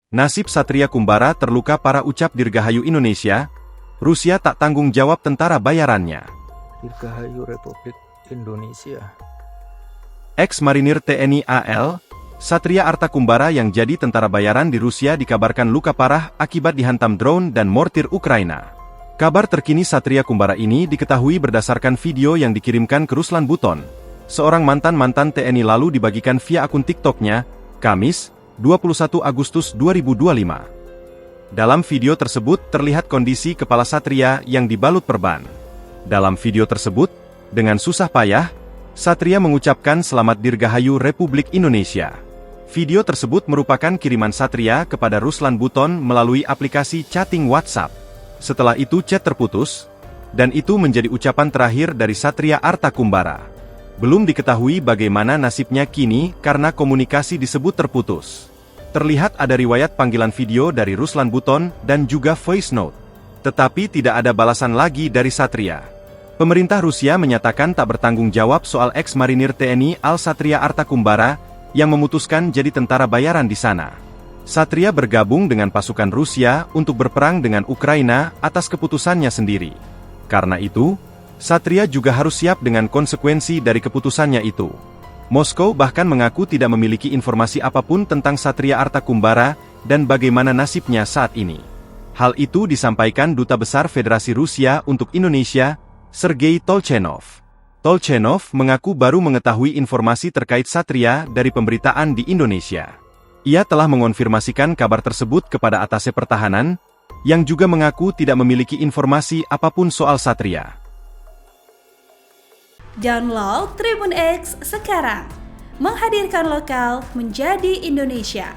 Nasib Satria Kumbara terluka parah, ucap Dirgahayu Indonesia. Rusia tak tanggung jawab tentara bayarannya. Dirgahayu Republik Indonesia. Ex-marinir TNI AL, Satria Arta Kumbara yang jadi tentara bayaran di Rusia dikabarkan luka parah akibat dihantam drone dan mortir Ukraina. Kabar terkini Satria Kumbara ini diketahui berdasarkan video yang dikirimkan ke Ruslan Buton, seorang mantan TNI, lalu dibagikan via akun TikToknya, Kamis, 21 Agustus 2025. Dalam video tersebut terlihat kondisi kepala Satria yang dibalut perban. Dalam video tersebut, dengan susah payah, Satria mengucapkan selamat Dirgahayu Republik Indonesia. Video tersebut merupakan kiriman Satria kepada Ruslan Buton melalui aplikasi chatting WhatsApp. Setelah itu chat terputus, dan itu menjadi ucapan terakhir dari Satria Arta Kumbara. Belum diketahui bagaimana nasibnya kini karena komunikasi disebut terputus. Terlihat ada riwayat panggilan video dari Ruslan Buton dan juga voice note. Tetapi tidak ada balasan lagi dari Satria. Pemerintah Rusia menyatakan tak bertanggung jawab soal ex-marinir TNI AL Satria Arta Kumbara yang memutuskan jadi tentara bayaran di sana. Satria bergabung dengan pasukan Rusia untuk berperang dengan Ukraina atas keputusannya sendiri. Karena itu, Satria juga harus siap dengan konsekuensi dari keputusannya itu. Moskow bahkan mengaku tidak memiliki informasi apapun tentang Satria Arta Kumbara dan bagaimana nasibnya saat ini. Hal itu disampaikan Duta Besar Federasi Rusia untuk Indonesia, Sergei Tolchenov. Tolchenov mengaku baru mengetahui informasi terkait Satria dari pemberitaan di Indonesia. Ia telah mengonfirmasikan kabar tersebut kepada Atase Pertahanan, yang juga mengaku tidak memiliki informasi apapun soal Satria. Download Tribun X sekarang, menghadirkan lokal menjadi Indonesia.